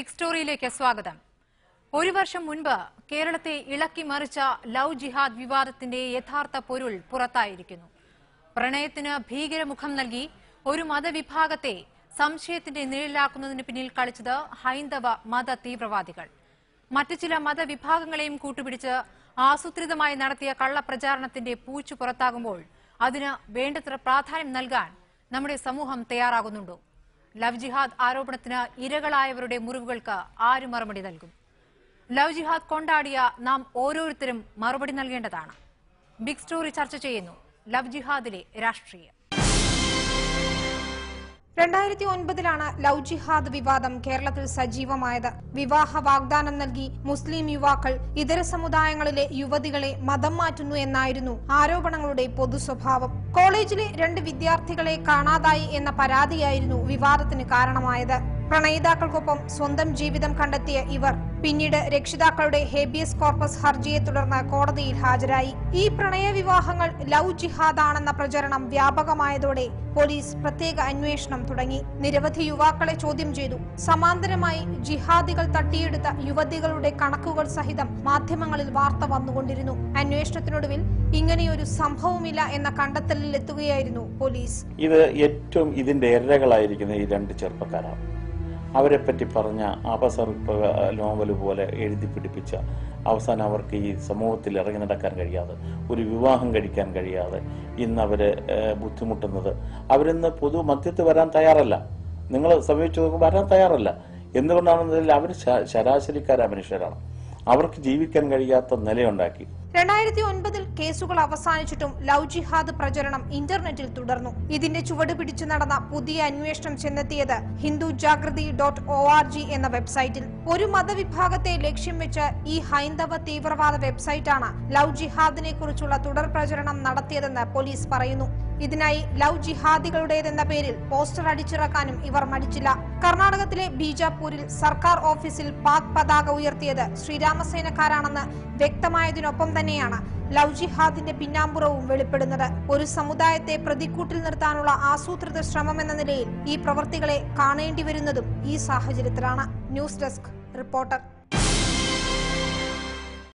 Big സ്റ്റോറിയിലേക്ക് സ്വാഗതം. ഒരു വർഷം മുൻപ് കേരളത്തെ ഇളക്കി മറിച്ച ലവ് ജിഹാദ് വിവാദത്തിന്റെ യഥാർത്ഥ പൊരുൾ പുറത്തായിരിക്കുന്നു. പ്രണയത്തിന് ഭീകരമുഖം നൽകി ഒരു മതവിഭാഗത്തെ സംശയത്തിന്റെ നിഴലിലാക്കുന്നതിന് പിന്നിൽ കളിച്ചത് ഹൈന്ദവ മത തീവ്രവാദികൾ. മറ്റു ചില മതവിഭാഗങ്ങളെയും കൂട്ടുപിടിച്ച് ആസൂത്രിതമായി നടത്തിയ കള്ളപ്രചാരണത്തിന്റെ പൂച്ചു പുറത്താകുമ്പോൾ അതിന് വേണ്ടത്ര പ്രാധാന്യം നൽകാൻ നമ്മുടെ സമൂഹം തയ്യാറാകുന്നുണ്ടോ? ലവ് ജിഹാദ് ആരോപണത്തിന് ഇരകളായവരുടെ മുറിവുകൾക്ക് ആര് മറുപടി നൽകും? ലവ് ജിഹാദ് കൊണ്ടാടിയ നാം ഓരോരുത്തരും മറുപടി നൽകേണ്ടതാണ്. ബിഗ് സ്റ്റോറി ചർച്ച ചെയ്യുന്നു ലവ് ജിഹാദിലെ രാഷ്ട്രീയം. 2009 ലവ് ജിഹാദ് വിവാദം കേരളത്തിൽ സജീവമായത്. വിവാഹ വാഗ്ദാനം നൽകി മുസ്ലിം യുവാക്കൾ ഇതര സമുദായങ്ങളിലെ യുവതികളെ മതം മാറ്റുന്നു എന്നായിരുന്നു ആരോപണങ്ങളുടെ പൊതു സ്വഭാവം. കോളേജിലെ 2 വിദ്യാർത്ഥികളെ കാണാതായി എന്ന പരാതിയായിരുന്നു വിവാദത്തിന് കാരണമായത്. പ്രണയിതാക്കൾക്കൊപ്പം സ്വന്തം ജീവിതം കണ്ടെത്തിയ ഇവർ പിന്നീട് രക്ഷിതാക്കളുടെ ഹേബിയസ് കോർപ്പസ് ഹർജിയെ തുടർന്ന് കോടതിയിൽ ഹാജരായി. ഈ പ്രണയ വിവാഹങ്ങൾ ലവ് ജിഹാദാണെന്ന പ്രചരണം വ്യാപകമായതോടെ പോലീസ് പ്രത്യേക അന്വേഷണം തുടങ്ങി. നിരവധി യുവാക്കളെ ചോദ്യം ചെയ്തു. സമാന്തരമായി ജിഹാദികൾ തട്ടിയെടുത്ത യുവതികളുടെ കണക്കുകൾ സഹിതം മാധ്യമങ്ങളിൽ വാർത്ത വന്നുകൊണ്ടിരുന്നു. അന്വേഷണത്തിനൊടുവിൽ ഇങ്ങനെയൊരു സംഭവമില്ല എന്ന കണ്ടെത്തലിൽ എത്തുകയായിരുന്നു പോലീസ്. ഇത് ഏറ്റവും ഇതിന്റെ ഇരകളായിരിക്കുന്ന ഈ 2 ചെറുപ്പക്കാരാണ്. അവരെപ്പറ്റി പറഞ്ഞ അപസർപ്പ നോവല് പോലെ എഴുതി പിടിപ്പിച്ച അവസാനം അവർക്ക് ഈ സമൂഹത്തിൽ ഇറങ്ങി നടക്കാൻ കഴിയാതെ, ഒരു വിവാഹം കഴിക്കാൻ കഴിയാതെ ഇന്ന് അവര് ബുദ്ധിമുട്ടുന്നത്. അവരിന്ന് പൊതു മധ്യത്തിൽ വരാൻ തയ്യാറല്ല. നിങ്ങൾ സമീപിച്ചു നോക്കുമ്പോൾ വരാൻ തയ്യാറല്ല. എന്തുകൊണ്ടാണെന്നതിൽ അവർ ശരാശരിക്കാരായ മനുഷ്യരാണ്. അവർക്ക് ജീവിക്കാൻ കഴിയാത്ത നിലയുണ്ടാക്കി. 2009 കേസുകൾ അവസാനിച്ചിട്ടും ലവ് ജിഹാദ് പ്രചരണം ഇന്റർനെറ്റിൽ തുടർന്നു. ഇതിന്റെ ചുവട് പിടിച്ചു നടന്ന പുതിയ അന്വേഷണം ചെന്നെത്തിയത് hindujagrati.org എന്ന വെബ്സൈറ്റിൽ. ഒരു മതവിഭാഗത്തെ ലക്ഷ്യം വെച്ച് ഈ ഹൈന്ദവ തീവ്രവാദ വെബ്സൈറ്റാണ് ലവ് ജിഹാദിനെ കുറിച്ചുള്ള തുടർ പ്രചരണം നടത്തിയതെന്ന് പോലീസ് പറയുന്നു. ഇതിനായി ലവ് ജിഹാദികളുടേതെന്ന പേരിൽ പോസ്റ്റർ അടിച്ചിറക്കാനും ഇവർ മടിച്ചില്ല. കർണാടകത്തിലെ ബീജാപൂരിൽ സർക്കാർ ഓഫീസിൽ പാക് പതാക ഉയർത്തിയത് ശ്രീരാമസേനക്കാരാണെന്ന് വ്യക്തമായതിനൊപ്പം തന്നെയാണ് ലവ് ജിഹാദിന്റെ പിന്നാമ്പുറവും വെളിപ്പെടുന്നത്. ഒരു സമുദായത്തെ പ്രതിക്കൂട്ടിൽ നിർത്താനുള്ള ആസൂത്രിത ശ്രമമെന്ന നിലയിൽ ഈ പ്രവൃത്തികളെ കാണേണ്ടി വരുന്നതും ഈ സാഹചര്യത്തിലാണ്. News desk reporter.